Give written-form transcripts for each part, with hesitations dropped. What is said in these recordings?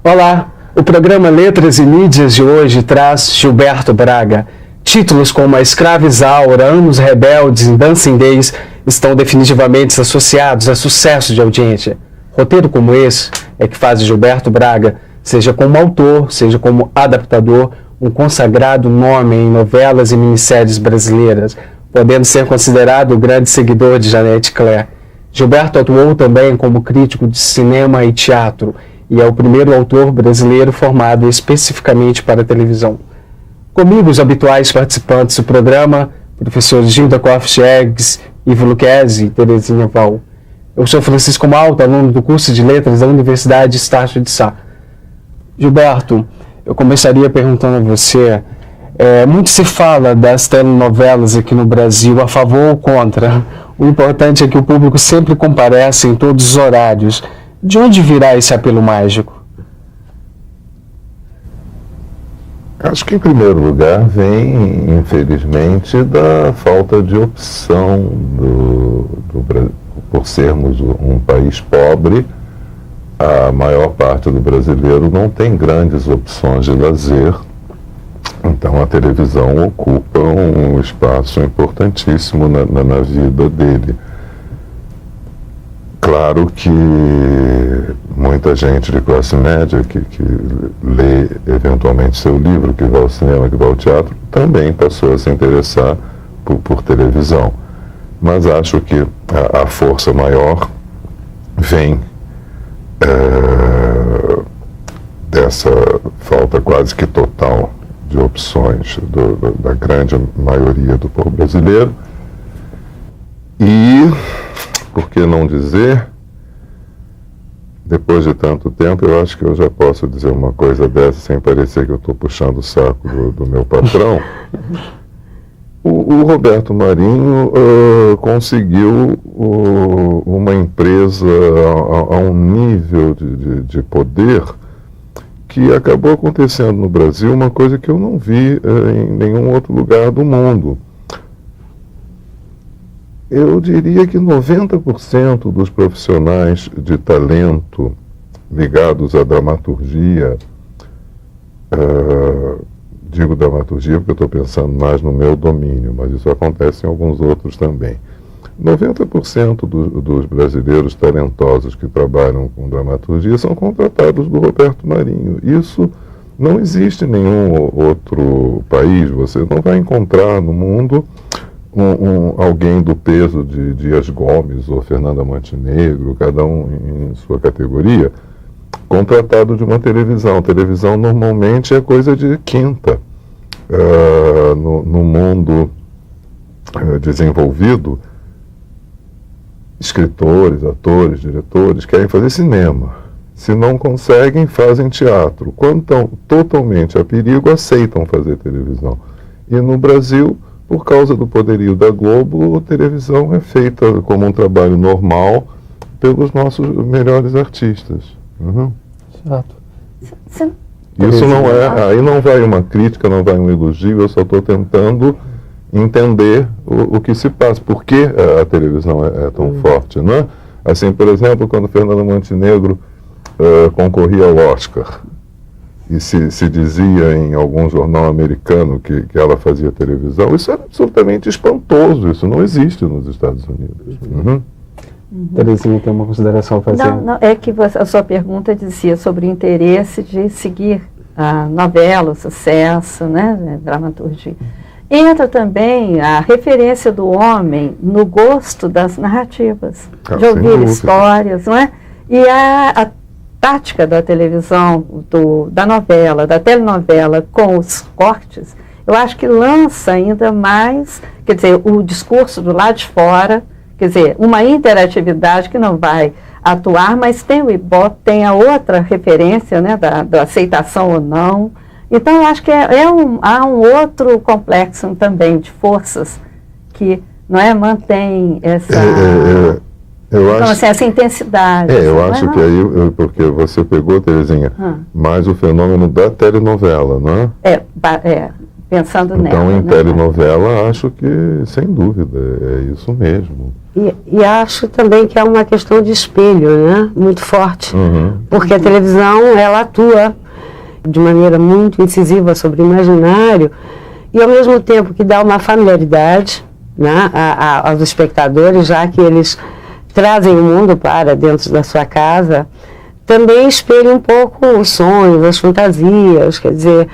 Olá, o programa Letras e Mídias de hoje traz Gilberto Braga. Títulos como A Escrava Isaura, Anos Rebeldes e Dancing Days estão definitivamente associados a sucesso de audiência. Roteiro como esse é que faz de Gilberto Braga, seja como autor, seja como adaptador, um consagrado nome em novelas e minisséries brasileiras, podendo ser considerado o grande seguidor de Janete Claire. Gilberto atuou também como crítico de cinema e teatro, e é o primeiro autor brasileiro formado especificamente para a televisão. Comigo, os habituais participantes do programa, professores Gilda Koff-Eggs, Ivo Lucchesi e Terezinha Val. Eu sou Francisco Malta, aluno do curso de Letras da Universidade Estácio de Sá. Gilberto, eu começaria perguntando a você, muito se fala das telenovelas aqui no Brasil, a favor ou contra. O importante é que o público sempre comparece em todos os horários. De onde virá esse apelo mágico? Acho que, em primeiro lugar, vem, infelizmente, da falta de opção por sermos um país pobre. A maior parte do brasileiro não tem grandes opções de lazer, então a televisão ocupa um espaço importantíssimo na vida dele. Claro que muita gente de classe média que lê eventualmente seu livro, que vai ao cinema, que vai ao teatro, também passou a se interessar por televisão. Mas acho que a força maior vem dessa falta quase que total de opções da grande maioria do povo brasileiro. E, por que não dizer, depois de tanto tempo, eu acho que eu já posso dizer uma coisa dessa sem parecer que eu estou puxando o saco do meu patrão. O Roberto Marinho conseguiu uma empresa a um nível de poder que acabou acontecendo no Brasil, uma coisa que eu não vi em nenhum outro lugar do mundo. Eu diria que 90% dos profissionais de talento ligados à dramaturgia, digo dramaturgia porque eu estou pensando mais no meu domínio, mas isso acontece em alguns outros também. 90% dos brasileiros talentosos que trabalham com dramaturgia são contratados do Roberto Marinho. Isso não existe em nenhum outro país. Você não vai encontrar no mundo alguém do peso de Dias Gomes ou Fernanda Montenegro, cada um em sua categoria, contratado de uma televisão. Televisão normalmente é coisa de quinta. No mundo desenvolvido, escritores, atores, diretores querem fazer cinema. Se não conseguem, fazem teatro. Quando estão totalmente a perigo, aceitam fazer televisão. E no Brasil, por causa do poderio da Globo, a televisão é feita como um trabalho normal pelos nossos melhores artistas. Uhum. Exato. Isso não é, aí não vai uma crítica, não vai um elogio, eu só estou tentando entender o que se passa, por que a televisão é tão forte, não é? Assim, por exemplo, quando Fernanda Montenegro concorria ao Oscar, e se dizia em algum jornal americano que ela fazia televisão, isso era absolutamente espantoso, isso não existe nos Estados Unidos. Uhum. Terezinha tem uma consideração a fazer? Não, é que a sua pergunta dizia sobre o interesse de seguir a novela, o sucesso, né, dramaturgia. Entra também a referência do homem no gosto das narrativas, de ouvir histórias, não é? E a tática da televisão, da novela, da telenovela com os cortes, eu acho que lança ainda mais, quer dizer, o discurso do lado de fora, quer dizer, uma interatividade que não vai atuar, mas tem o Ibope, tem a outra referência, né, da aceitação ou não. Então, eu acho que há um outro complexo também de forças que, não é, mantém essa, essa intensidade. Eu acho que aí, porque você pegou, Terezinha, mais o fenômeno da telenovela, não é? Pensando nela. Então, em telenovela, acho que, sem dúvida, é isso mesmo. E acho também que é uma questão de espelho, né? Muito forte. Porque a televisão, ela atua de maneira muito incisiva sobre o imaginário e, ao mesmo tempo que dá uma familiaridade, né, aos espectadores, já que eles trazem o mundo para dentro da sua casa, também espelha um pouco os sonhos, as fantasias, quer dizer,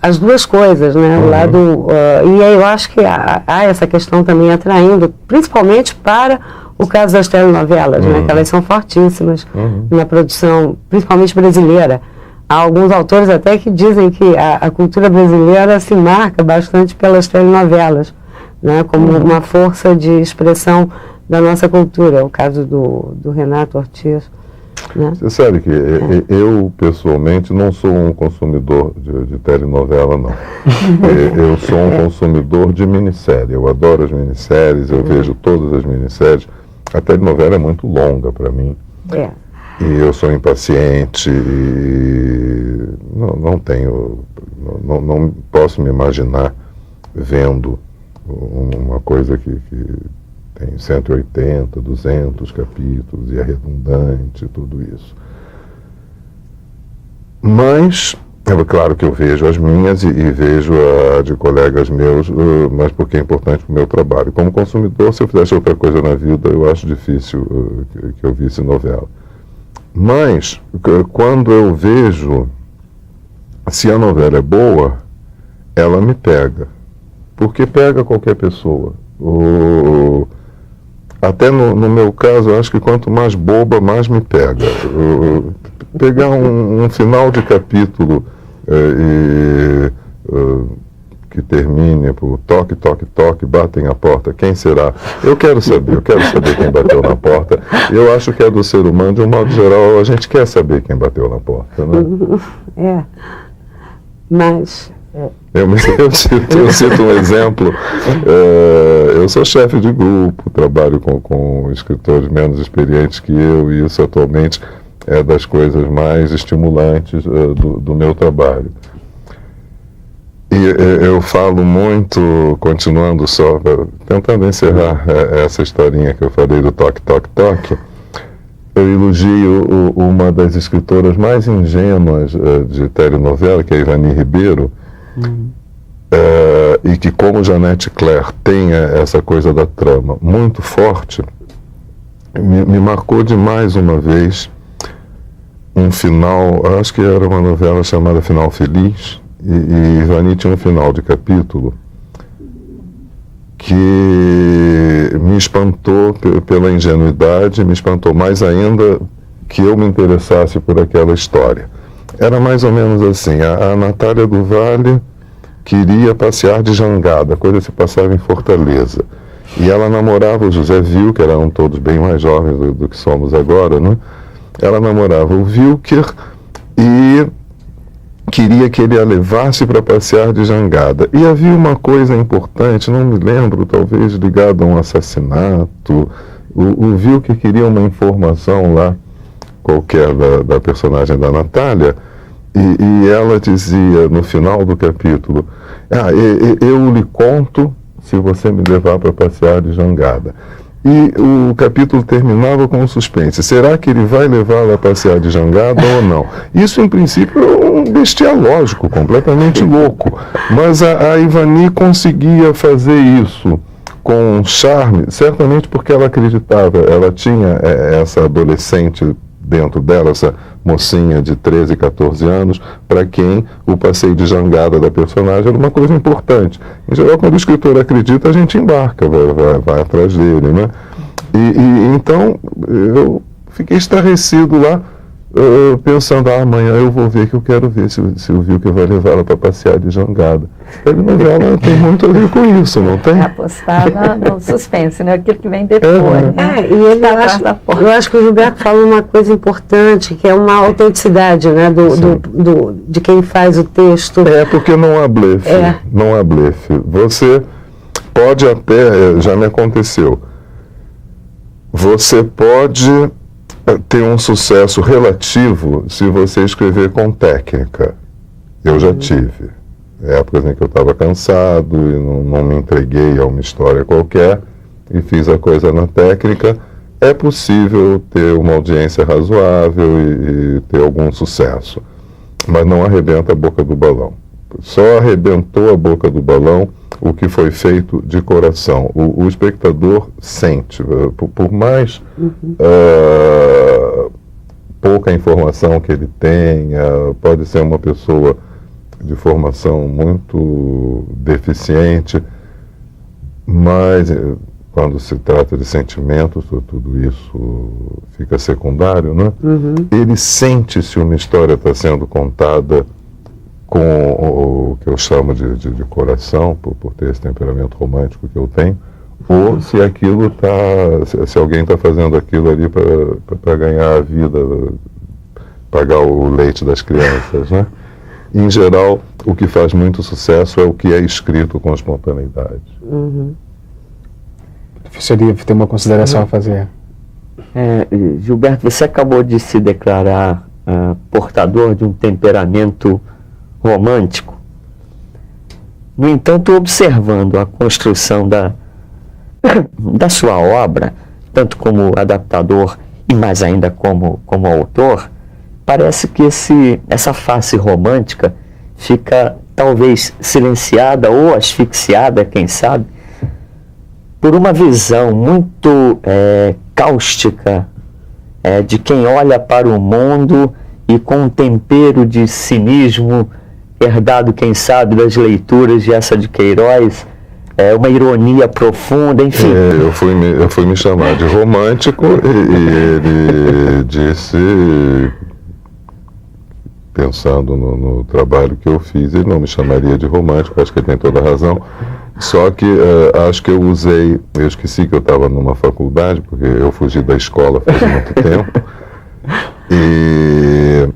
as duas coisas, né? O lado, e aí eu acho que há essa questão também atraindo, principalmente para o caso das telenovelas, né? Que elas são fortíssimas na produção, principalmente brasileira. Há alguns autores até que dizem que a cultura brasileira se marca bastante pelas telenovelas, né? Como uma força de expressão da nossa cultura. O caso do Renato Ortiz. Né? Você sabe que eu, pessoalmente, não sou um consumidor de telenovela, não. Eu sou um consumidor de minissérie. Eu adoro as minisséries, eu vejo todas as minisséries. A telenovela é muito longa para mim. E eu sou impaciente e não posso me imaginar vendo uma coisa que tem 180, 200 capítulos e é redundante, tudo isso. Mas, é claro que eu vejo as minhas e vejo a de colegas meus, mas porque é importante para o meu trabalho. Como consumidor, se eu fizesse outra coisa na vida, eu acho difícil que eu visse novela. Mas, quando eu vejo, se a novela é boa, ela me pega. Porque pega qualquer pessoa. Até no meu caso, eu acho que quanto mais boba, mais me pega. Pegar um final de capítulo que termine por toque, toque, toque, batem a porta, quem será? Eu quero saber quem bateu na porta. Eu acho que é do ser humano, de um modo geral, a gente quer saber quem bateu na porta, né? Mas... Eu cito um exemplo. Eu sou chefe de grupo, trabalho com escritores menos experientes que eu, e isso atualmente é das coisas mais estimulantes do meu trabalho. E eu falo muito, continuando só, tentando encerrar essa historinha que eu falei do toque, toque, toque, eu elogio uma das escritoras mais ingênuas de telenovela, que é a Ivani Ribeiro, e que, como Janete Claire tem essa coisa da trama muito forte, me marcou demais uma vez um final, acho que era uma novela chamada Final Feliz, e Ivani tinha um final de capítulo que me espantou pela ingenuidade, me espantou mais ainda que eu me interessasse por aquela história. Era mais ou menos assim, a Natália do Vale queria passear de jangada, a coisa se passava em Fortaleza. E ela namorava o José Wilker, eram todos bem mais jovens do que somos agora, né? Ela namorava o Wilker e queria que ele a levasse para passear de jangada. E havia uma coisa importante, não me lembro, talvez ligado a um assassinato. O Wilker queria uma informação lá, qualquer da personagem da Natália, e ela dizia no final do capítulo, eu lhe conto se você me levar para passear de jangada. E o capítulo terminava com um suspense. Será que ele vai levá-la a passear de jangada ou não? Isso, em princípio, é um bestialógico, completamente louco. Mas a Ivani conseguia fazer isso com charme, certamente porque ela acreditava. Ela tinha essa adolescente dentro dela, essa mocinha de 13, 14 anos, para quem o passeio de jangada da personagem era uma coisa importante. Em geral, quando o escritor acredita, a gente embarca, vai atrás dele, né? E então, eu fiquei estarrecido lá, pensando, amanhã eu vou ver, que eu quero ver se o Wilker vai levar ela para passear de jangada. A novela tem muito a ver com isso, não tem? Apostar no suspense, né? Aquilo que vem depois. E ele, eu acho que o Gilberto falou uma coisa importante, que é uma autenticidade, né, de quem faz o texto. Porque não há blefe. Não há blefe. Você pode até, já me aconteceu, você pode ter um sucesso relativo se você escrever com técnica. Eu já tive. Épocas em que eu estava cansado e não me entreguei a uma história qualquer e fiz a coisa na técnica. É possível ter uma audiência razoável e ter algum sucesso, mas não arrebenta a boca do balão. Só arrebentou a boca do balão o que foi feito de coração. O espectador sente, por mais pouca informação que ele tenha, pode ser uma pessoa de formação muito deficiente, mas quando se trata de sentimentos, tudo isso fica secundário, né? Ele sente se uma história está sendo contada com o que eu chamo de coração, por ter esse temperamento romântico que eu tenho, ou se aquilo se alguém está fazendo aquilo ali para ganhar a vida, pagar o leite das crianças, né? Em geral, o que faz muito sucesso é o que é escrito com espontaneidade. Professor, tem uma consideração a fazer. Gilberto, você acabou de se declarar portador de um temperamento romântico. No entanto, observando a construção da sua obra, tanto como adaptador e mais ainda como autor, parece que essa face romântica fica talvez silenciada ou asfixiada, quem sabe, por uma visão muito cáustica de quem olha para o mundo e com um tempero de cinismo herdado, quem sabe, das leituras de essa de Queiroz, uma ironia profunda, enfim. Eu fui me chamar de romântico e ele disse, pensando no trabalho que eu fiz, ele não me chamaria de romântico, acho que ele tem toda a razão. Só que acho que eu esqueci que eu estava numa faculdade, porque eu fugi da escola faz muito tempo, e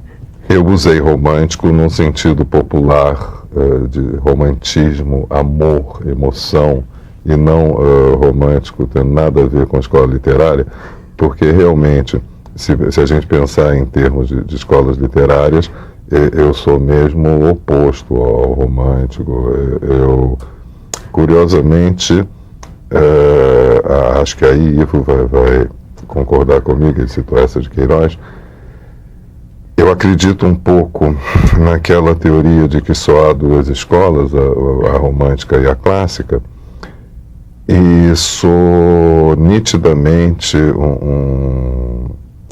eu usei romântico num sentido popular, de romantismo, amor, emoção, e não romântico tendo nada a ver com a escola literária, porque realmente, se a gente pensar em termos de escolas literárias, eu sou mesmo o oposto ao romântico. Curiosamente, acho que aí Ivo vai concordar comigo, ele citou essa de Queiroz. Eu acredito um pouco naquela teoria de que só há duas escolas, a romântica e a clássica, e sou nitidamente um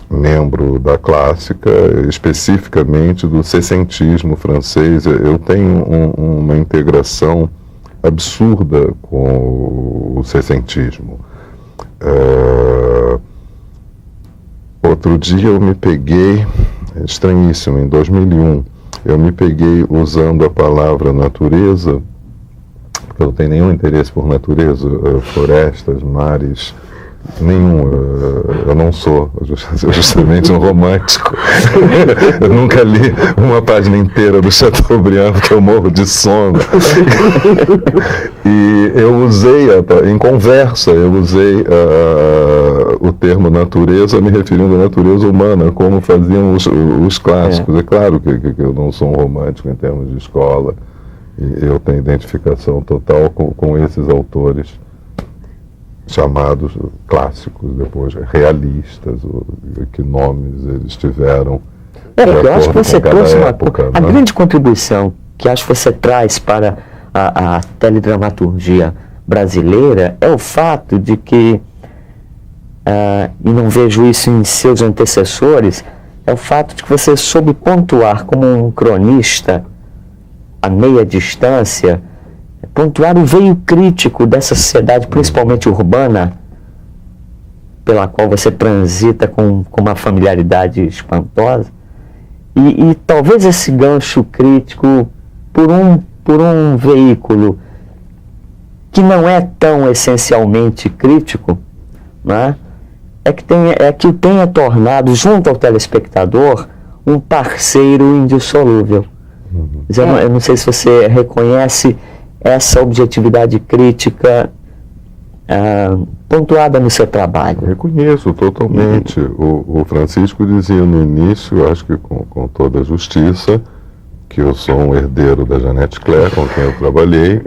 membro da clássica, especificamente do sessentismo francês. Eu tenho uma integração absurda com o sessentismo. Outro dia eu me peguei, estranhíssimo, em 2001, eu me peguei usando a palavra natureza, porque eu não tenho nenhum interesse por natureza, florestas, mares, nenhum. Eu não sou justamente um romântico. Eu nunca li uma página inteira do Chateaubriand, porque eu morro de sono. E eu usei, em conversa, o termo natureza, me referindo à natureza humana, como faziam os clássicos. É claro que eu não sou um romântico em termos de escola, e eu tenho identificação total com esses autores chamados clássicos, depois realistas, que nomes eles tiveram. Eu acho que você trouxe a grande contribuição que acho que você traz para a teledramaturgia brasileira é o fato de que, e não vejo isso em seus antecessores, é o fato de que você soube pontuar como um cronista a meia distância, pontuar o veio crítico dessa sociedade, principalmente urbana, pela qual você transita com uma familiaridade espantosa, E talvez esse gancho crítico por um veículo que não é tão essencialmente crítico, né, é que o tenha tornado, junto ao telespectador, um parceiro indissolúvel. Eu não sei se você reconhece essa objetividade crítica pontuada no seu trabalho. Reconheço totalmente. O Francisco dizia no início, acho que com toda a justiça, que eu sou um herdeiro da Jeanette Claire, com quem eu trabalhei,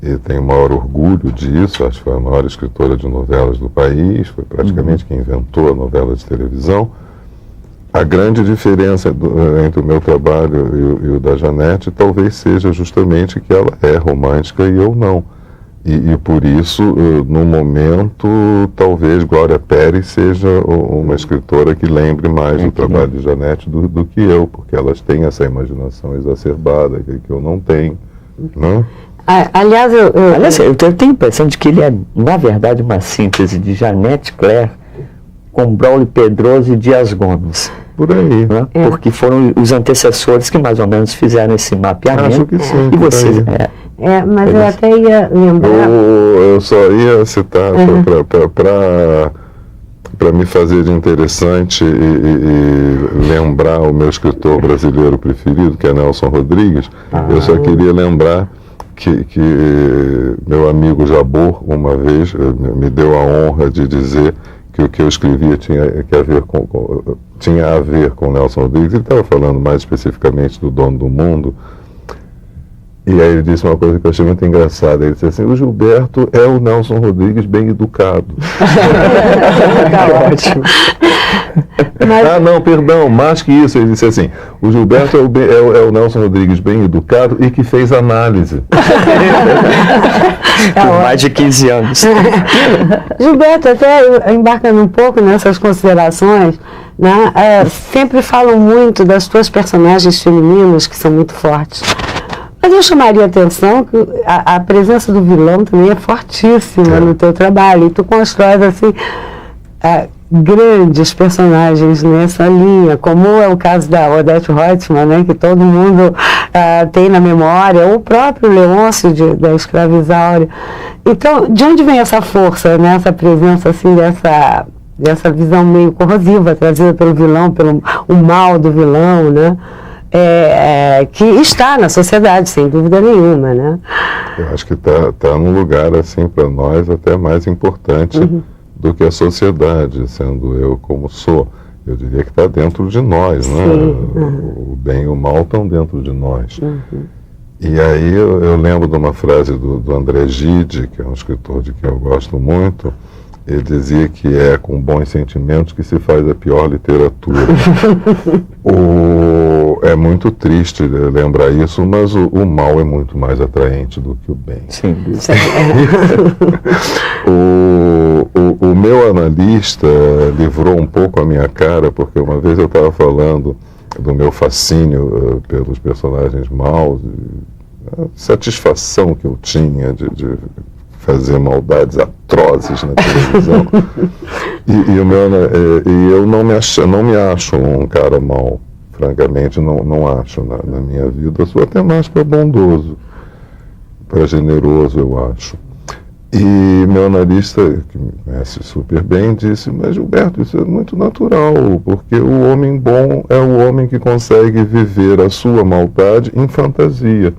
e tenho o maior orgulho disso. Acho que foi a maior escritora de novelas do país, foi praticamente quem inventou a novela de televisão. A grande diferença entre o meu trabalho e o da Jeanette talvez seja justamente que ela é romântica e eu não. E por isso, no momento, talvez Glória Pérez seja uma escritora que lembre mais do trabalho de Jeanette do que eu, porque elas têm essa imaginação exacerbada que eu não tenho. Né? Aliás, eu tenho a impressão de que ele é, na verdade, uma síntese de Jeanette Claire com Braulio Pedroso e Dias Gomes. Por aí. Né? Porque foram os antecessores que mais ou menos fizeram esse mapeamento. Acho que sim. E você... mas eu até ia lembrar... Eu só ia citar para me fazer de interessante e lembrar o meu escritor brasileiro preferido, que é Nelson Rodrigues. Eu só queria lembrar que meu amigo Jabor, uma vez, me deu a honra de dizer que o que eu escrevia tinha a ver com Nelson Rodrigues. Ele estava falando mais especificamente do Dono do Mundo. E aí ele disse uma coisa que eu achei muito engraçada. Ele disse assim: o Gilberto é o Nelson Rodrigues bem educado. Tá ótimo. Não, perdão, mais que isso. Ele disse assim: o Gilberto é o Nelson Rodrigues bem educado e que fez análise. Por mais de 15 anos. Gilberto, até embarcando um pouco nessas considerações, né, sempre falam muito das tuas personagens femininas, que são muito fortes. Mas eu chamaria a atenção que a presença do vilão também é fortíssima no teu trabalho. E tu constróis, assim, grandes personagens nessa linha, como é o caso da Odete Roitman, né, que todo mundo tem na memória, ou o próprio Leôncio da Escravizaura. Então, de onde vem essa força, né, essa presença, assim, dessa visão meio corrosiva, trazida pelo vilão, pelo o mal do vilão, né? Que está na sociedade, sem dúvida nenhuma, né? Eu acho que tá num lugar, assim, para nós, até mais importante do que a sociedade, sendo eu como sou. Eu diria que está dentro de nós, né? O bem e o mal estão dentro de nós. E aí eu lembro de uma frase do André Gide, que é um escritor de quem eu gosto muito. Ele dizia que é com bons sentimentos que se faz a pior literatura. É muito triste lembrar isso, mas o mal é muito mais atraente do que o bem. Sim. O meu analista livrou um pouco a minha cara, porque uma vez eu estava falando do meu fascínio pelos personagens maus, a satisfação que eu tinha de fazer maldades atrozes na televisão. E eu não me acho um cara mau, francamente, não acho na minha vida. Eu sou até mais para bondoso, para generoso, eu acho. E meu analista, que me conhece super bem, disse: mas Gilberto, isso é muito natural, porque o homem bom é o homem que consegue viver a sua maldade em fantasia.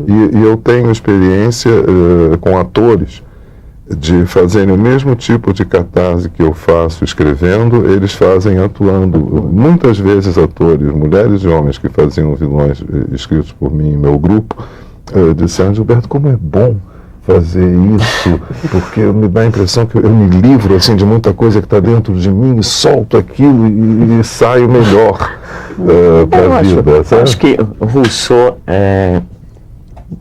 E eu tenho experiência com atores de fazerem o mesmo tipo de catarse que eu faço escrevendo, eles fazem atuando. Muitas vezes atores, mulheres e homens que faziam vilões escritos por mim em meu grupo, disseram: Gilberto, como é bom fazer isso, porque me dá a impressão que eu me livro, assim, de muita coisa que está dentro de mim e solto aquilo e saio melhor para a vida. Sabe? Acho que Rousseau,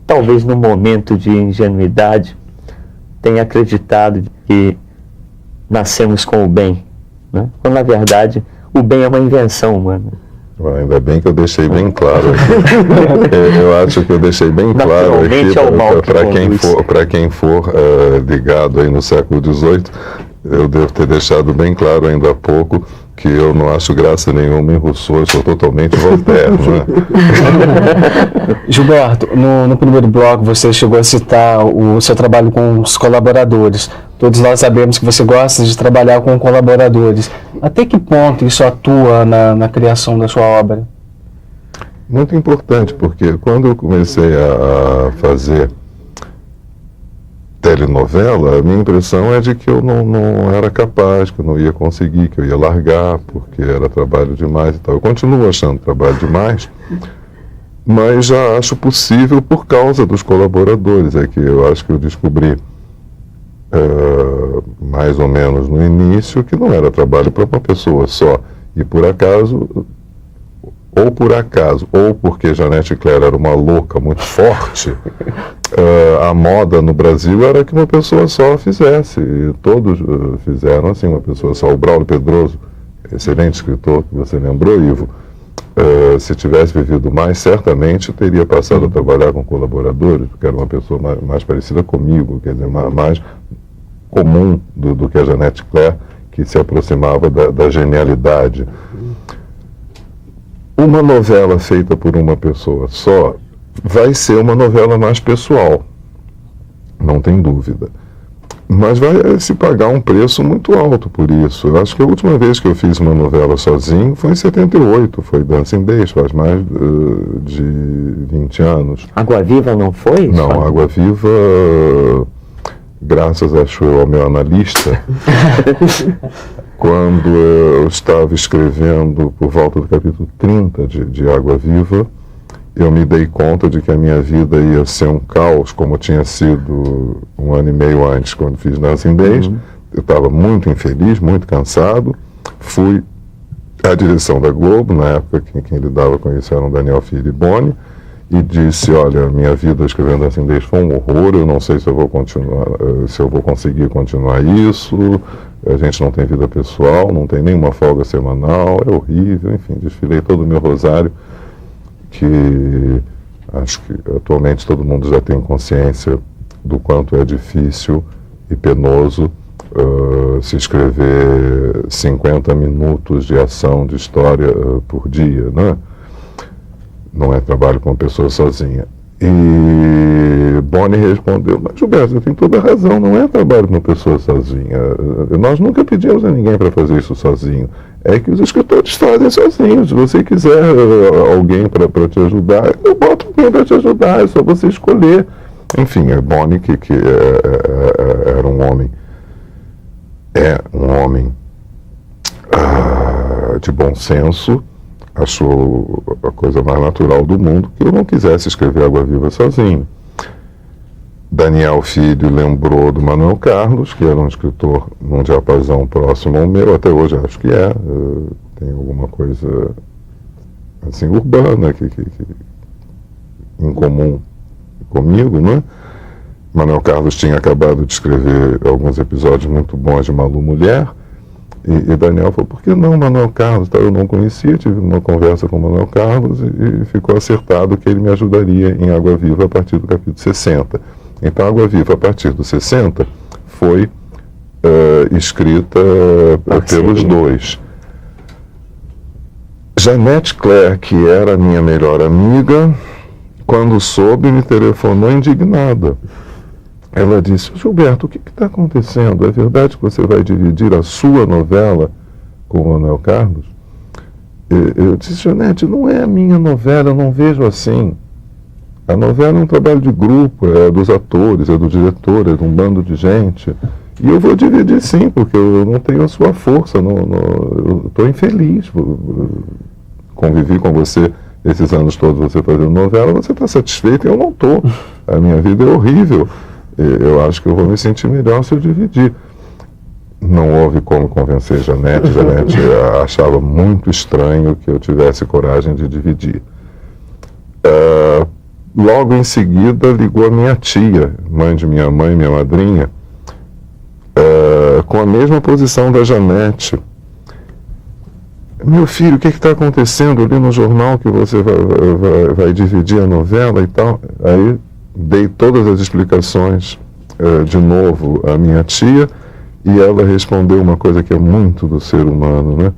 talvez no momento de ingenuidade, tenha acreditado que nascemos com o bem, né? Quando na verdade o bem é uma invenção humana. Ainda bem que eu deixei bem claro aqui. Eu acho que eu deixei bem claro aqui para quem for ligado aí no século XVIII. Eu devo ter deixado bem claro ainda há pouco que eu não acho graça nenhuma em Rousseau, eu sou totalmente Voltaire, né? Gilberto, no primeiro bloco você chegou a citar o seu trabalho com os colaboradores. Todos nós sabemos que você gosta de trabalhar com colaboradores. Até que ponto isso atua na criação da sua obra? Muito importante, porque quando eu comecei a fazer telenovela, a minha impressão é de que eu não era capaz, que eu não ia conseguir, que eu ia largar, porque era trabalho demais e tal. Eu continuo achando trabalho demais, mas já acho possível por causa dos colaboradores. É que eu acho que eu descobri, mais ou menos no início, que não era trabalho para uma pessoa só. E por acaso, ou porque Janete Claire era uma louca muito forte, a moda no Brasil era que uma pessoa só fizesse, e todos fizeram assim, uma pessoa só. O Braulio Pedroso, excelente escritor que você lembrou, Ivo, se tivesse vivido mais, certamente teria passado a trabalhar com colaboradores, porque era uma pessoa mais parecida comigo, quer dizer, mais comum do que a Janete Claire, que se aproximava da genialidade. Uma novela feita por uma pessoa só vai ser uma novela mais pessoal, não tem dúvida. Mas vai se pagar um preço muito alto por isso. Eu acho que a última vez que eu fiz uma novela sozinho foi em 78, foi Dancing Days, faz mais de 20 anos. Água Viva não foi? Não, Água Viva, graças, acho eu, ao meu analista, quando eu estava escrevendo por volta do capítulo 30 de Água Viva, eu me dei conta de que a minha vida ia ser um caos, como tinha sido um ano e meio antes, quando fiz Dancing Days. Eu estava muito infeliz, muito cansado. Fui à direção da Globo, na época quem lidava com isso eram Daniel Filho e Boni, e disse: olha, minha vida escrevendo Dancing Days foi um horror, eu não sei se eu vou continuar, se eu vou conseguir continuar isso, a gente não tem vida pessoal, não tem nenhuma folga semanal, é horrível, enfim, desfilei todo o meu rosário, que acho que atualmente todo mundo já tem consciência do quanto é difícil e penoso se escrever 50 minutos de ação, de história por dia, né? Não é trabalho com uma pessoa sozinha. E Boni respondeu: mas Gilberto, você tem toda a razão, não é trabalho com uma pessoa sozinha. Nós nunca pedimos a ninguém para fazer isso sozinho. É que os escritores fazem sozinhos. Se você quiser alguém para te ajudar, eu boto alguém para te ajudar, é só você escolher. Enfim, é Boni que era um homem, de bom senso, achou a coisa mais natural do mundo que eu não quisesse escrever Água Viva sozinho. Daniel Filho lembrou do Manuel Carlos, que era um escritor num diapasão próximo ao meu, até hoje acho que tem alguma coisa assim urbana que em comum comigo, né? Manuel Carlos tinha acabado de escrever alguns episódios muito bons de Malu Mulher, e Daniel falou: por que não Manuel Carlos? Eu não conhecia, tive uma conversa com o Manuel Carlos e ficou acertado que ele me ajudaria em Água Viva a partir do capítulo 60. Então, Água Viva, a partir do 60, foi escrita pelos dois. Janete Claire, que era a minha melhor amiga, quando soube, me telefonou indignada. Ela disse: Gilberto, o que está acontecendo? É verdade que você vai dividir a sua novela com o Manuel Carlos? Eu disse: Janete, não é a minha novela, eu não vejo assim. A novela é um trabalho de grupo, é dos atores, é do diretor, é de um bando de gente. E eu vou dividir sim, porque eu não tenho a sua força, eu estou infeliz. Convivi com você esses anos todos, você fazendo novela, você está satisfeito e eu não estou. A minha vida é horrível. Eu acho que eu vou me sentir melhor se eu dividir. Não houve como convencer Janete. Janete achava muito estranho que eu tivesse coragem de dividir. Logo em seguida ligou a minha tia, mãe de minha mãe, minha madrinha, com a mesma posição da Janete. Meu filho, o que está acontecendo? Eu li no jornal que você vai dividir a novela e tal. Aí dei todas as explicações de novo à minha tia, e ela respondeu uma coisa que é muito do ser humano, né?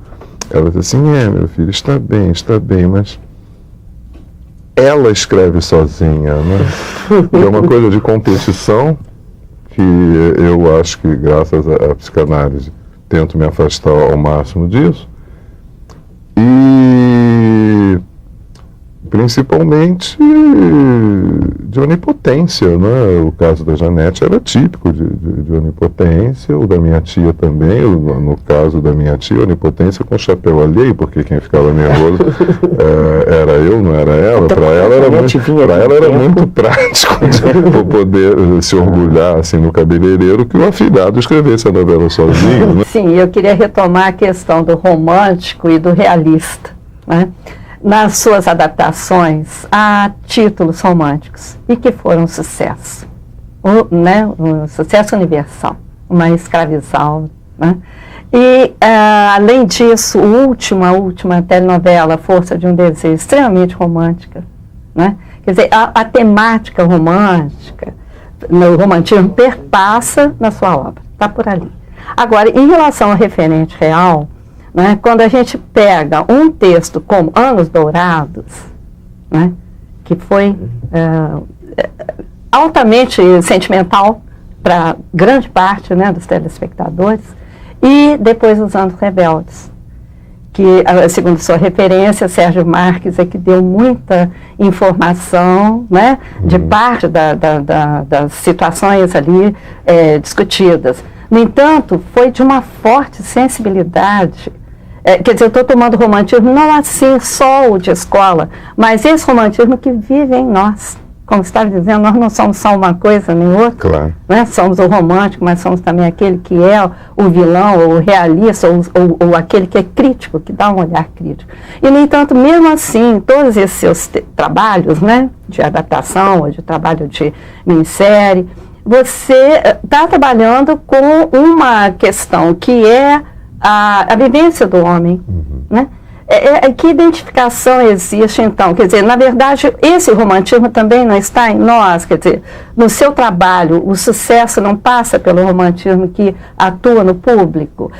Ela diz assim, meu filho, está bem, mas ela escreve sozinha, né? É uma coisa de competição que eu acho que, graças à psicanálise, tento me afastar ao máximo disso. E principalmente de onipotência, né? O caso da Janete era típico de onipotência, o da minha tia também, no caso da minha tia, onipotência com chapéu alheio, porque quem ficava nervoso era eu, não era ela. Para ela era muito prático de poder se orgulhar assim, no cabeleireiro que o afilhado escrevesse a novela sozinho. Né? Sim, eu queria retomar a questão do romântico e do realista, né? Nas suas adaptações a títulos românticos e que foram um sucesso, um sucesso universal, uma escravizaura, né? E além disso, a última telenovela, Força de um Desejo, extremamente romântica, né? Quer dizer, a temática romântica, no romantismo, perpassa na sua obra, está por ali. Agora, em relação ao referente real, né, quando a gente pega um texto como Anos Dourados, né, que foi altamente sentimental para grande parte, né, dos telespectadores, e depois Os Anos Rebeldes, que, segundo sua referência, Sérgio Marques é que deu muita informação, né, de parte das situações ali discutidas. No entanto, foi de uma forte sensibilidade. Quer dizer, eu estou tomando romantismo não assim só o de escola, mas esse romantismo que vive em nós. Como você estava dizendo, nós não somos só uma coisa nem outra. Claro. Né? Somos o romântico, mas somos também aquele que é o vilão, ou o realista, ou aquele que é crítico, que dá um olhar crítico. E, no entanto, mesmo assim, todos esses seus trabalhos, né, de adaptação, ou de trabalho de minissérie, você está trabalhando com uma questão que é a vivência do homem, né? Que identificação existe, então? Quer dizer, na verdade, esse romantismo também não está em nós, quer dizer, no seu trabalho, o sucesso não passa pelo romantismo que atua no público.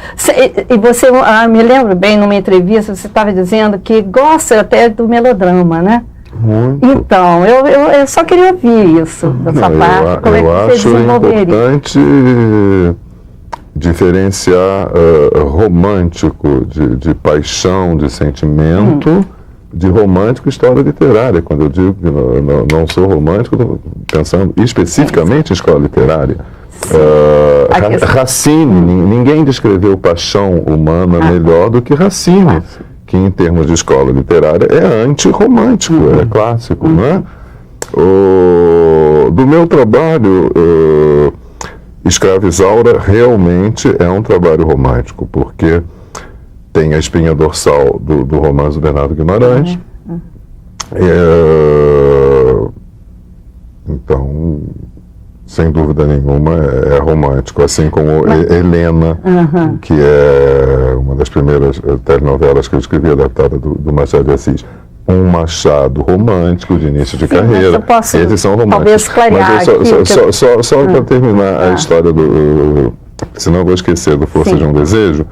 E você, me lembro bem, numa entrevista, você estava dizendo que gosta até do melodrama, né? Muito. Então, eu só queria ouvir isso da sua parte, como é que você desenvolveria? Eu acho importante diferenciar romântico de paixão, de sentimento, de romântico história literária. Quando eu digo que não sou romântico, estou pensando especificamente em escola literária. Racine, ninguém descreveu paixão humana melhor do que Racine, que em termos de escola literária é antirromântico, é clássico, não é? Do meu trabalho, Escravizaura realmente é um trabalho romântico, porque tem a espinha dorsal do romance do Bernardo Guimarães. Então, sem dúvida nenhuma, é romântico, assim como Helena, que é uma das primeiras telenovelas que eu escrevi, adaptada do Machado de Assis. Um Machado romântico de início de carreira. Esses são românticos. Mas só para terminar a história senão eu vou esquecer do Força de um Desejo.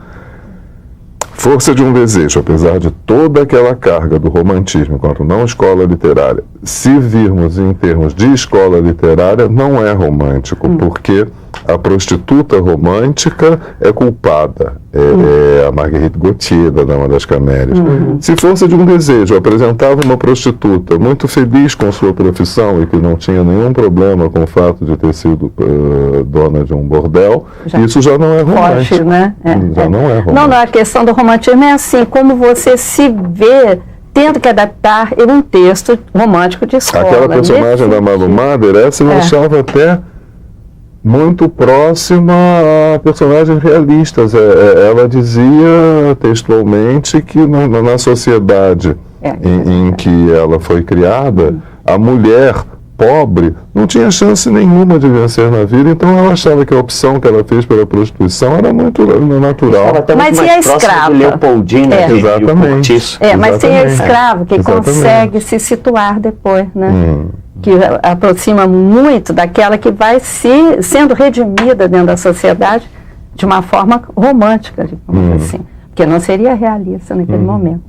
Força de um Desejo, apesar de toda aquela carga do romantismo enquanto não escola literária, se virmos em termos de escola literária, não é romântico, porque a prostituta romântica é culpada, é a Marguerite Gautier, da Dama das Camélias. Se Força de um Desejo apresentava uma prostituta muito feliz com sua profissão e que não tinha nenhum problema com o fato de ter sido dona de um bordel, isso já não é romântico. Forte, né? Já não é romântico. Não, a questão do romantismo é assim, como você se vê tendo que adaptar em um texto romântico de escola. Aquela personagem da Malu Mader, essa eu achava até muito próxima a personagens realistas. Ela dizia textualmente que na sociedade em que ela foi criada, a mulher pobre não tinha chance nenhuma de vencer na vida, então ela achava que a opção que ela fez pela prostituição era muito natural. Mas e a escrava? Leopoldina, exatamente. Mas tem a escrava que consegue se situar depois, né? Que aproxima muito daquela que vai sendo redimida dentro da sociedade de uma forma romântica, digamos assim. porque não seria realista naquele momento.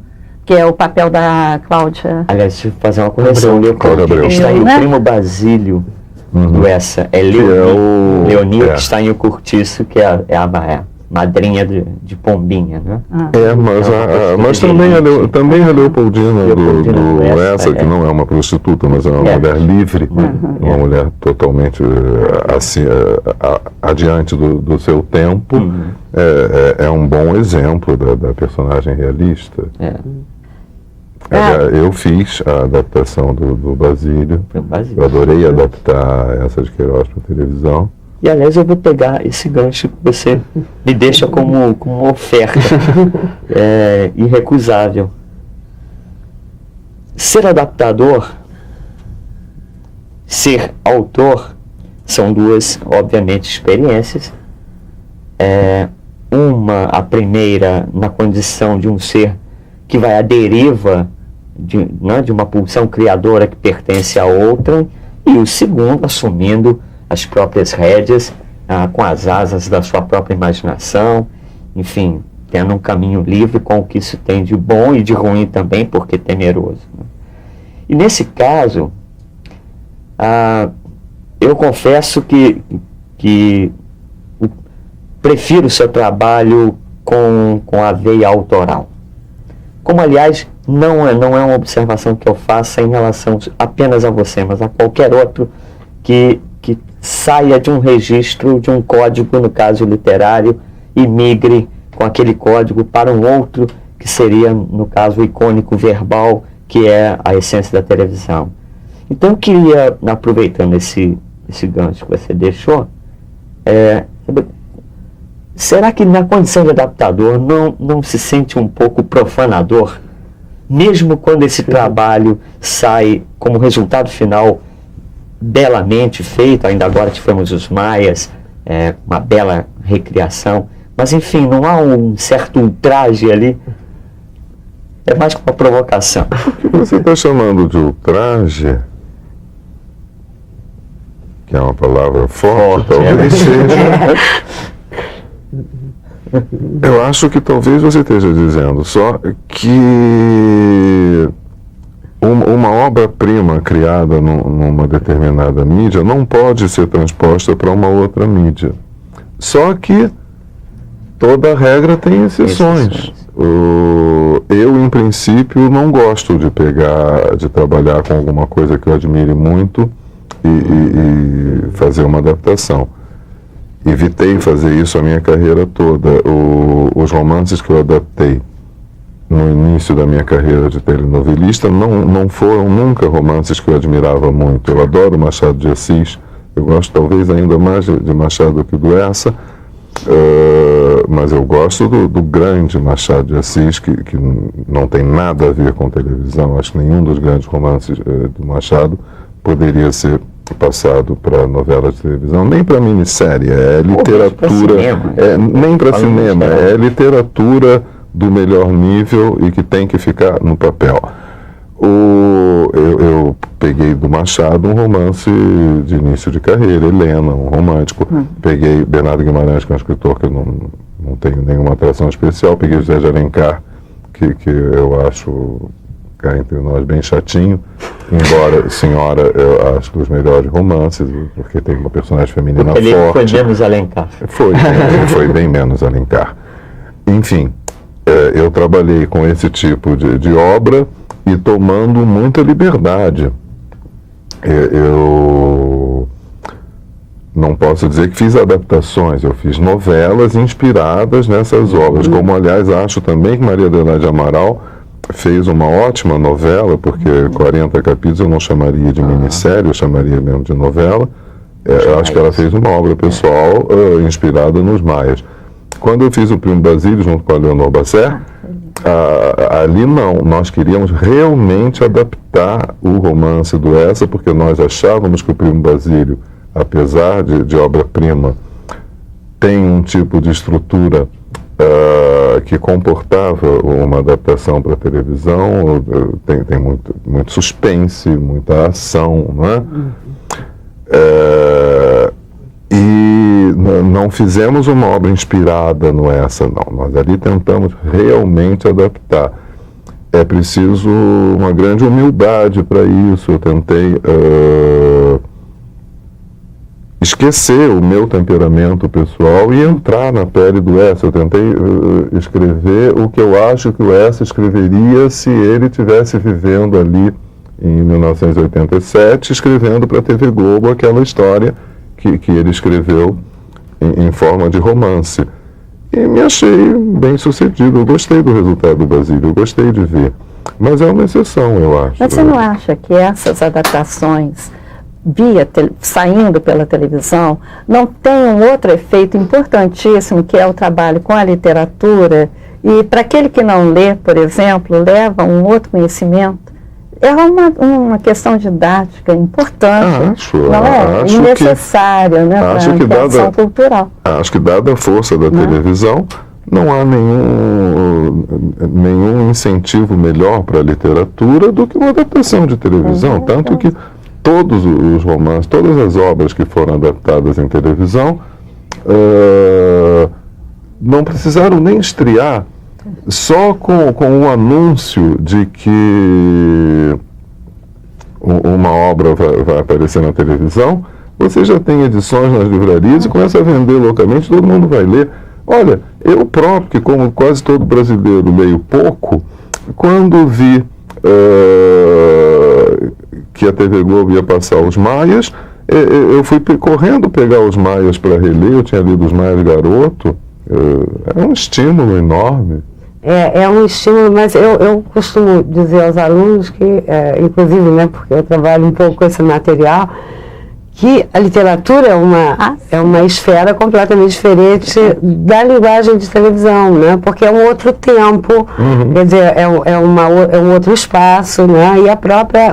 Que é o papel da Cláudia. Aliás, deixa eu fazer uma correção. Cláudia Abreu. Está aí o Né? primo Basílio do Essa. É Leoni que está em O Curtiço, que é a madrinha de Pombinha, né? Mas também a Leopoldina do Essa, que não é uma prostituta, mas é uma mulher livre, uma mulher totalmente assim, adiante do seu tempo, é um bom exemplo da personagem realista. Eu fiz a adaptação do Basílio. Eu adorei adaptar essa de Queiroz para televisão. E, aliás, eu vou pegar esse gancho que você me deixa como uma oferta irrecusável. Ser adaptador, ser autor, são duas, obviamente, experiências. A primeira na condição de um ser que vai à deriva de uma pulsão criadora que pertence a outra, e o segundo assumindo as próprias rédeas, com as asas da sua própria imaginação, enfim, tendo um caminho livre com o que isso tem de bom e de ruim também, porque temeroso. Né? E nesse caso, eu confesso que prefiro o seu trabalho com a veia autoral. Como, aliás, não é uma observação que eu faça em relação apenas a você, mas a qualquer outro que saia de um registro, de um código, no caso literário, e migre com aquele código para um outro, que seria, no caso, o icônico verbal, que é a essência da televisão. Então, eu queria, aproveitando esse gancho que você deixou, será que na condição de adaptador não se sente um pouco profanador, mesmo quando esse trabalho sai como resultado final belamente feito? Ainda agora tivemos os Maias, uma bela recriação, mas enfim, não há um certo ultraje ali? É mais que uma provocação. O que você está chamando de ultraje, que é uma palavra forte, talvez seja... Eu acho que talvez você esteja dizendo só que uma obra-prima criada numa determinada mídia não pode ser transposta para uma outra mídia. Só que toda regra tem exceções. Eu, em princípio, não gosto de trabalhar com alguma coisa que eu admire muito e fazer uma adaptação. Evitei fazer isso a minha carreira toda. Os romances que eu adaptei no início da minha carreira de telenovelista não foram nunca romances que eu admirava muito. Eu adoro Machado de Assis, eu gosto talvez ainda mais de Machado do que do Essa, mas eu gosto do grande Machado de Assis, que não tem nada a ver com televisão. Acho que nenhum dos grandes romances do Machado poderia ser passado para novela de televisão, nem para minissérie, é literatura, nem para cinema, é literatura do melhor nível e que tem que ficar no papel. Eu peguei do Machado um romance de início de carreira, Helena, um romântico. Peguei Bernardo Guimarães, que é um escritor que eu não tenho nenhuma atração especial. Peguei José de Alencar, que eu acho, cá entre nós, bem chatinho, embora Senhora eu acho dos melhores romances, porque tem uma personagem feminina forte. Ele foi menos Alencar. Foi bem menos Alencar. Enfim, eu trabalhei com esse tipo de obra e tomando muita liberdade. Eu não posso dizer que fiz adaptações, eu fiz novelas inspiradas nessas obras, como aliás acho também que Maria Adelaide Amaral fez uma ótima novela, porque 40 capítulos eu não chamaria de minissérie, eu chamaria mesmo de novela. Eu acho que ela fez uma obra pessoal inspirada nos Maias. Quando eu fiz o Primo Basílio junto com a Leonor Basser, ali não, nós queríamos realmente adaptar o romance do Essa, porque nós achávamos que o Primo Basílio, apesar de obra-prima, tem um tipo de estrutura que comportava uma adaptação para televisão. Tem muito suspense, muita ação, não é? E não fizemos uma obra inspirada no Essa, não. Nós ali tentamos realmente adaptar. É preciso uma grande humildade para isso. Eu tentei esquecer o meu temperamento pessoal e entrar na pele do Essa. Eu tentei escrever o que eu acho que o Essa escreveria se ele estivesse vivendo ali em 1987, escrevendo para a TV Globo aquela história que ele escreveu em forma de romance. E me achei bem sucedido. Eu gostei do resultado do Basílio, eu gostei de ver. Mas é uma exceção, eu acho. Mas você não acha que essas adaptações saindo pela televisão não tem um outro efeito importantíssimo, que é o trabalho com a literatura? E para aquele que não lê, por exemplo, leva um outro conhecimento. É uma questão didática importante, não é? E necessária, né, para a criação cultural. Acho que, dada a força da televisão, não há nenhum incentivo melhor para a literatura do que uma adaptação de televisão. Tanto que todos os romances, todas as obras que foram adaptadas em televisão, não precisaram nem estrear. Só com o anúncio de que uma obra vai aparecer na televisão, você já tem edições nas livrarias e começa a vender loucamente, todo mundo vai ler. Olha, eu próprio, que como quase todo brasileiro leio pouco, quando vi que a TV Globo ia passar Os Maias, eu fui correndo pegar Os Maias para reler. Eu tinha lido Os Maias garoto. É um estímulo enorme. É um estímulo, mas eu costumo dizer aos alunos que, inclusive, né, porque eu trabalho um pouco com esse material, que a literatura é uma esfera completamente diferente da linguagem de televisão, né, porque é um outro tempo, quer dizer, é um outro espaço, né, e a própria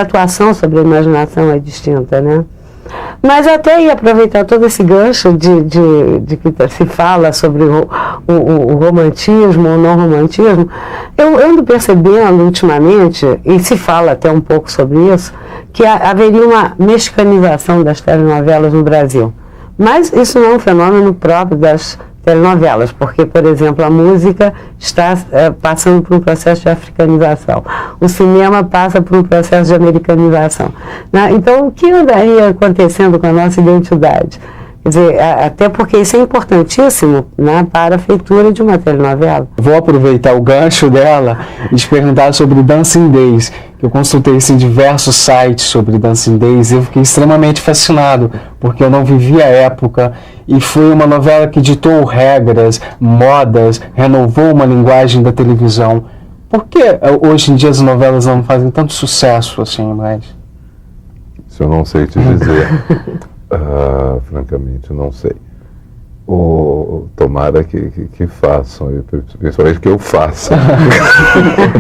atuação sobre a imaginação é distinta, né. Mas até ia aproveitar todo esse gancho de que se fala sobre o romantismo ou não romantismo. Eu ando percebendo ultimamente, e se fala até um pouco sobre isso, que haveria uma mexicanização das telenovelas no Brasil. Mas isso não é um fenômeno próprio das telenovelas, porque, por exemplo, a música está passando por um processo de africanização, o cinema passa por um processo de americanização, né? Então, o que andaria acontecendo com a nossa identidade? Quer dizer, até porque isso é importantíssimo, né, para a feitura de uma telenovela. Vou aproveitar o gancho dela e te perguntar sobre Dancing Days. Eu consultei em diversos sites sobre Dancing Days e eu fiquei extremamente fascinado, porque eu não vivi a época e foi uma novela que ditou regras, modas, renovou uma linguagem da televisão. Por que hoje em dia as novelas não fazem tanto sucesso assim mais? Isso eu não sei te dizer. Francamente, não sei. Tomara que façam, principalmente que eu faça,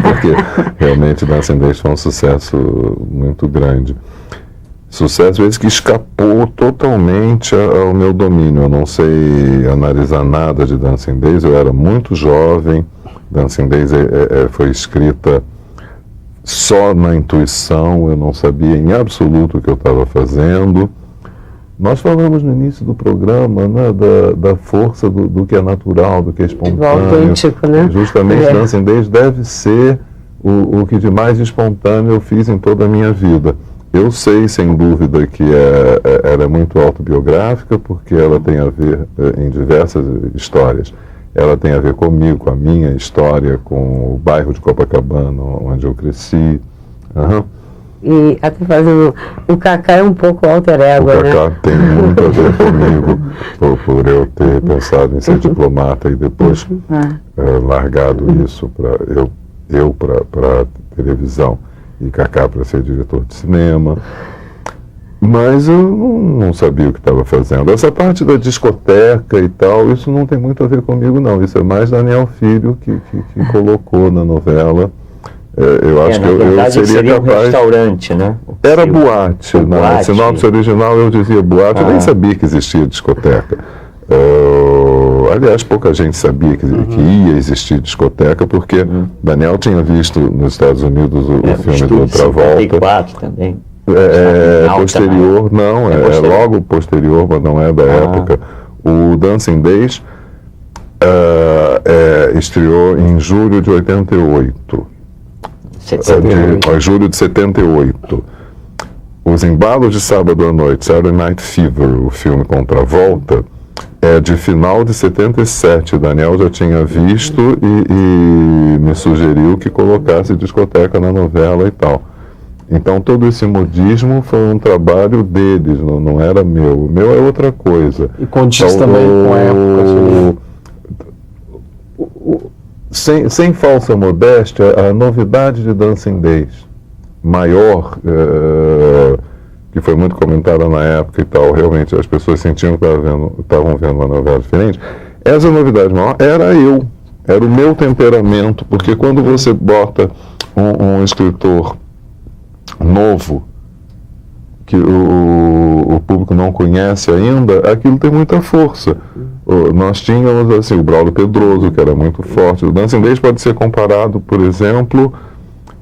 porque realmente Dancing Days foi um sucesso muito grande. Sucesso esse que escapou totalmente ao meu domínio. Eu não sei analisar nada de Dancing Days, eu era muito jovem. Dancing Days foi escrita só na intuição, eu não sabia em absoluto o que eu estava fazendo. Nós falamos no início do programa, né, da força do que é natural, do que é espontâneo. Autêntico, né? Justamente Dancing Days deve ser o que de mais espontâneo eu fiz em toda a minha vida. Eu sei, sem dúvida, que ela é muito autobiográfica, porque ela tem a ver em diversas histórias. Ela tem a ver comigo, com a minha história, com o bairro de Copacabana, onde eu cresci. E até fazendo... O Cacá é um pouco alter ego, né? O Cacá tem muito a ver comigo, por eu ter pensado em ser diplomata e depois largado isso para a televisão e Cacá para ser diretor de cinema. Mas eu não sabia o que estava fazendo. Essa parte da discoteca e tal, isso não tem muito a ver comigo, não. Isso é mais Daniel Filho que colocou na novela. Eu acho que eu seria capaz... um restaurante, né? Era boate. Na sinopse original eu dizia boate, eu nem sabia que existia discoteca. Aliás, pouca gente sabia que ia existir discoteca, porque Daniel tinha visto nos Estados Unidos o filme do Travolta. 54 também. posterior, não, é logo posterior, mas não é da época. O Dancing Days estreou em julho de 88. Julho de 78. Os Embalos de Sábado à Noite, Saturday Night Fever, o filme Contra a Volta, é de final de 77. Daniel já tinha visto e me sugeriu que colocasse discoteca na novela e tal. Então todo esse modismo foi um trabalho deles, não era meu. O meu é outra coisa. E condiz também com a época. Sem falsa modéstia, a novidade de Dancing Days, maior, que foi muito comentada na época e tal, realmente as pessoas sentiam que estavam vendo uma novela diferente, essa novidade maior era o meu temperamento, porque quando você bota um escritor novo, que o público não conhece ainda, aquilo tem muita força. Nós tínhamos assim, o Braulio Pedroso, que era muito forte. O Dancing Days pode ser comparado, por exemplo,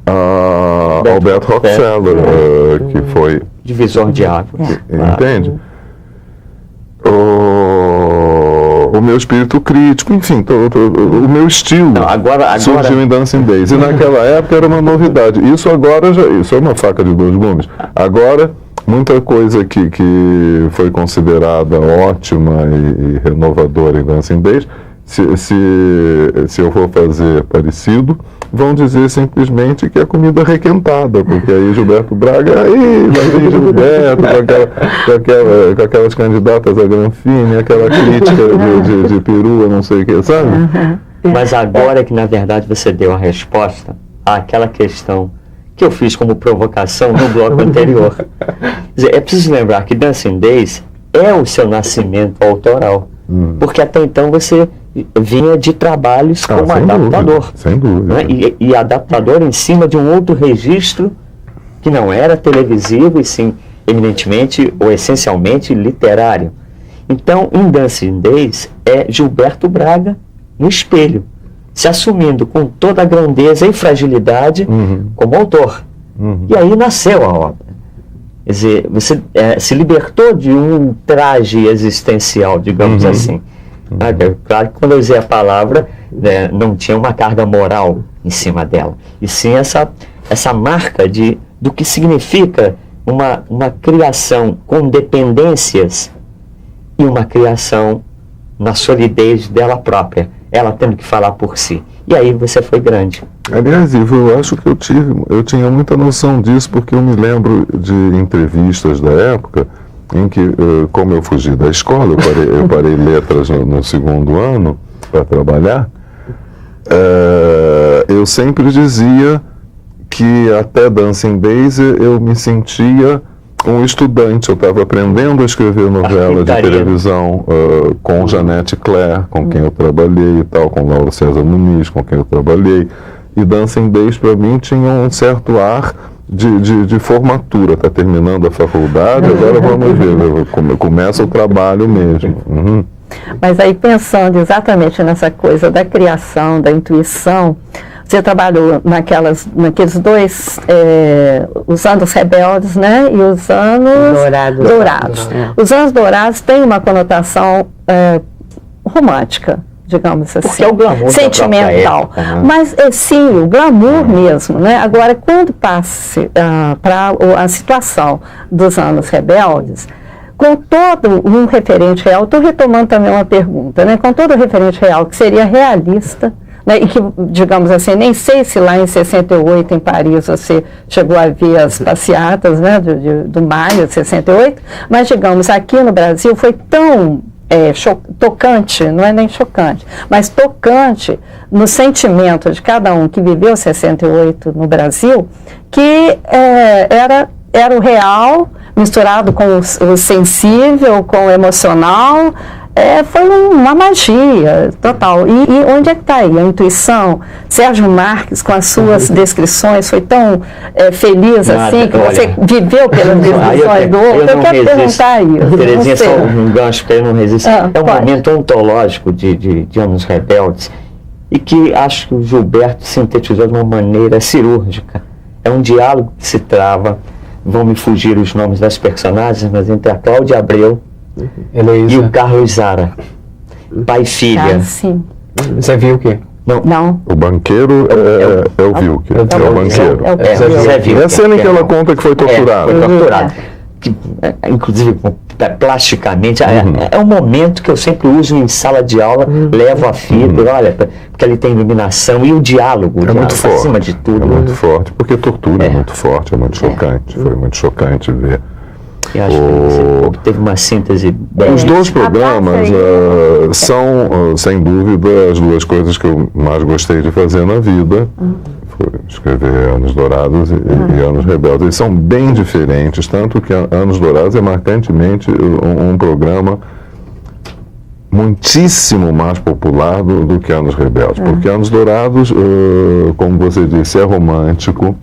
ao Beto Rockefeller, que foi... Divisor de águas. Entende? O meu espírito crítico, enfim, o meu estilo surgiu em Dancing Days. E naquela época era uma novidade. Isso agora isso é uma faca de dois gumes. Agora, muita coisa que foi considerada ótima e renovadora em Dancing Days, se eu for fazer parecido, vão dizer simplesmente que é comida requentada, porque aí Gilberto Braga, vai vir Gilberto com aquelas candidatas a Granfini, aquela crítica de perua, não sei o que, sabe? Mas agora que na verdade você deu a resposta àquela questão que eu fiz como provocação no bloco anterior. Quer dizer, é preciso lembrar que Dancing Days é o seu nascimento autoral, porque até então você vinha de trabalhos como adaptador. Sem dúvida. Né? E adaptador em cima de um outro registro que não era televisivo, e sim eminentemente ou essencialmente literário. Então, em Dancing Days, é Gilberto Braga no espelho, se assumindo com toda a grandeza e fragilidade como autor. E aí nasceu a obra. Quer dizer, você se libertou de um traje existencial, digamos assim. Claro que quando eu usei a palavra, não tinha uma carga moral em cima dela, e sim essa marca do que significa uma criação com dependências e uma criação na solidez dela própria, ela tendo que falar por si. E aí você foi grande. Aliás, Ivo, eu acho que eu tinha muita noção disso, porque eu me lembro de entrevistas da época em que, como eu fugi da escola, eu parei letras no segundo ano para trabalhar, eu sempre dizia que até Dancing Days eu me sentia um estudante. Eu estava aprendendo a escrever novela de televisão com Janete Claire, com quem eu trabalhei e tal, com Laura César Muniz, com quem eu trabalhei. E Dancing Days para mim tinha um certo ar de formatura. Está terminando a faculdade, agora vamos ver, começa o trabalho mesmo. Mas aí, pensando exatamente nessa coisa da criação, da intuição, você trabalhou naqueles dois, os anos rebeldes, né, e os anos dourados. Os anos dourados têm uma conotação romântica, digamos assim. Porque é o glamour sentimental. Época, né? Mas, sim, o glamour mesmo, né? Agora, quando passe para a situação dos anos rebeldes, com todo um referente real, estou retomando também uma pergunta, né? Com todo o referente real que seria realista, né, e que, digamos assim, nem sei se lá em 68 em Paris você chegou a ver as passeatas, né, do maio de 68, mas, digamos, aqui no Brasil foi tão tocante, não é nem chocante, mas tocante no sentimento de cada um que viveu 68 no Brasil, que era o real misturado com o sensível, com o emocional. Foi uma magia total. E onde é que está aí a intuição? Sérgio Marques, com as suas descrições, foi tão feliz assim, que você viveu pelas descrições do outro. Eu quero perguntar isso. Terezinha, só um gancho que eu não resisto. É um momento ontológico de Anos Rebeldes, e que acho que o Gilberto sintetizou de uma maneira cirúrgica. É um diálogo que se trava vão me fugir os nomes das personagens, mas entre a Cláudia Abreu Heloísa. e o Carlos Zara, pai e filha. Sim. Você viu o quê? Não. O banqueiro é o Vilke, é o banqueiro. Zé Vilke. É a cena em que ela conta que foi torturado. Foi torturado. Que, inclusive, plasticamente, é um momento que eu sempre uso em sala de aula, levo a fita, olha, porque ali tem iluminação e o diálogo, Muito forte, acima de tudo. É muito forte, porque tortura é muito forte, é muito chocante. Foi muito chocante ver. Eu acho que teve uma síntese bem... Os dois programas são, sem dúvida, as duas coisas que eu mais gostei de fazer na vida. Foi escrever Anos Dourados e Anos Rebeldes. Eles são bem diferentes, tanto que Anos Dourados é marcantemente um programa muitíssimo mais popular do que Anos Rebeldes. Porque Anos Dourados, como você disse, é romântico,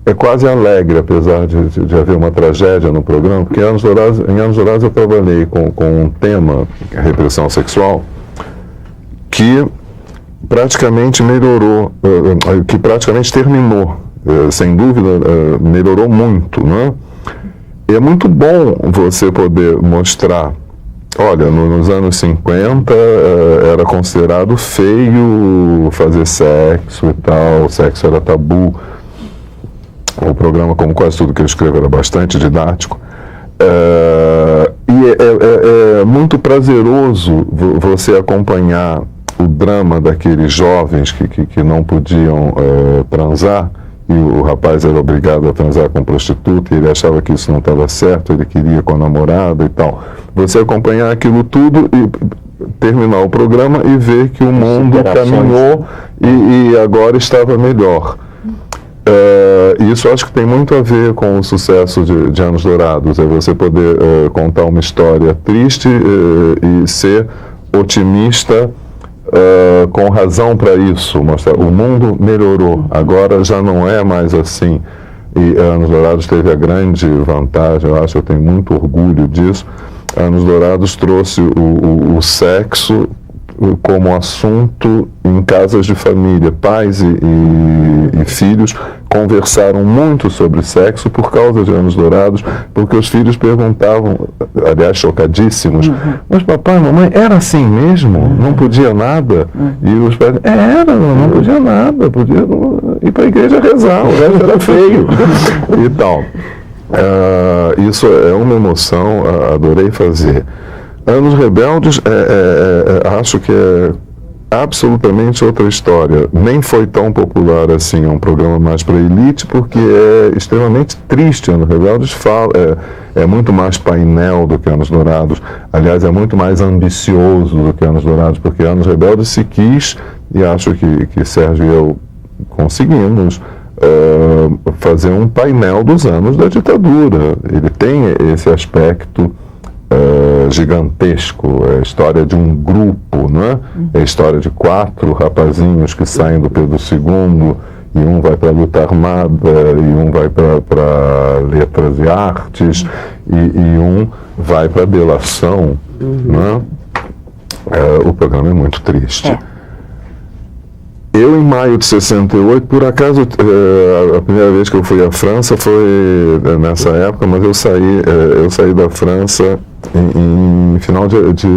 é quase alegre, apesar de haver uma tragédia no programa, porque em Anos Dourados eu trabalhei com um tema, a repressão sexual, que praticamente melhorou, que praticamente terminou, sem dúvida, melhorou muito, né? E é muito bom você poder mostrar, olha, nos anos 50 era considerado feio fazer sexo e tal, o sexo era tabu. O programa, como quase tudo que eu escrevo, era bastante didático. E é muito prazeroso você acompanhar o drama daqueles jovens que não podiam transar, e o rapaz era obrigado a transar com prostituta, e ele achava que isso não estava certo, ele queria com a namorada e tal. Você acompanhar aquilo tudo e terminar o programa e ver que o mundo caminhou e agora estava melhor. Isso acho que tem muito a ver com o sucesso de Anos Dourados, é você poder contar uma história triste e ser otimista com razão para isso, mostrar o mundo melhorou, agora já não é mais assim. E Anos Dourados teve a grande vantagem, eu tenho muito orgulho disso. Anos Dourados trouxe o sexo como assunto em casas de família. Pais e filhos conversaram muito sobre sexo por causa de Anos Dourados, porque os filhos perguntavam, aliás, chocadíssimos, mas papai, mamãe, era assim mesmo? Não podia nada? E os pais, não podia nada, podia ir para a igreja rezar, o resto era feio. E tal. Isso é uma emoção, adorei fazer. Anos Rebeldes, acho que é absolutamente outra história. Nem foi tão popular assim, é um programa mais para elite, porque é extremamente triste. Anos Rebeldes é muito mais painel do que Anos Dourados. Aliás, é muito mais ambicioso do que Anos Dourados, porque Anos Rebeldes se quis, e acho que Sérgio e eu conseguimos fazer um painel dos anos da ditadura. Ele tem esse aspecto gigantesco, é a história de um grupo, não é? É a história de 4 rapazinhos que saem do Pedro II, e um vai para a luta armada, e um vai para letras e artes, e um vai para a delação, não é? O programa é muito triste. Eu, em maio de 68, por acaso, a primeira vez que eu fui à França foi nessa época, mas eu saí da França em final de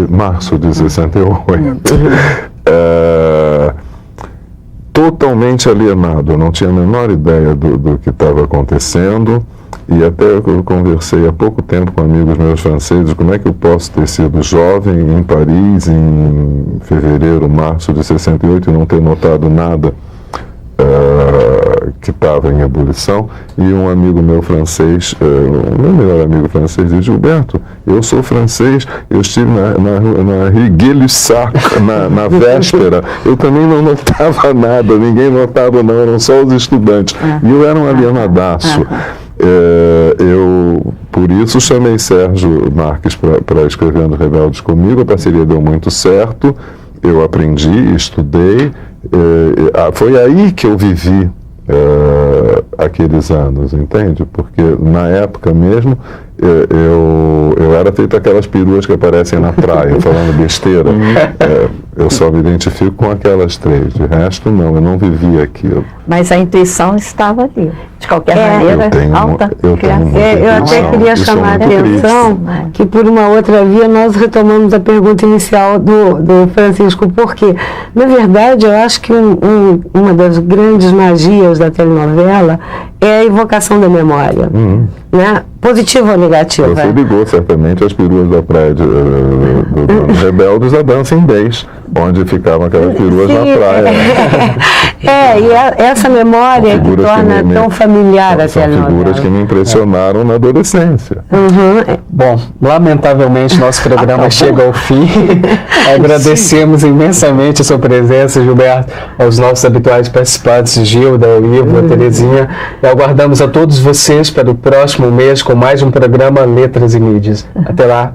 março de 68. Totalmente alienado, eu não tinha a menor ideia do que estava acontecendo, e até eu conversei há pouco tempo com amigos meus franceses, como é que eu posso ter sido jovem em Paris em fevereiro, março de 68 e não ter notado nada que estava em ebulição. E um amigo meu francês, o meu melhor amigo francês, disse: Gilberto, eu sou francês, eu estive na Rue Gay-Lussac na véspera, eu também não notava nada, ninguém notava não, eram só os estudantes, e eu era um alienadaço. Eu, por isso, chamei Sérgio Marques para escrever Anos Rebeldes comigo. A parceria deu muito certo, eu aprendi, estudei, foi aí que eu vivi aqueles anos, entende? Porque na época mesmo eu era feito aquelas peruas que aparecem na praia, falando besteira. Eu só me identifico com aquelas 3, de resto não, eu não vivi aquilo. Mas a intuição estava ali. De qualquer maneira, alta criação. Eu até queria chamar a atenção que por uma outra via nós retomamos a pergunta inicial do Francisco, porque, na verdade, eu acho que uma das grandes magias da telenovela é a evocação da memória, né? Positiva ou negativa? Você ligou certamente as peruas da praia do Rebeldes a Dancing Days, onde ficavam aquelas peruas na praia. E essa memória que torna tão familiar a telenovela. São figuras que me impressionaram na adolescência. Bom, lamentavelmente nosso programa chega ao fim. Agradecemos imensamente a sua presença, Gilberto, aos nossos habituais participantes, Gilda, o Ivo, a Terezinha, e aguardamos a todos vocês para o próximo mês com mais um programa Letras e Mídias. Até lá!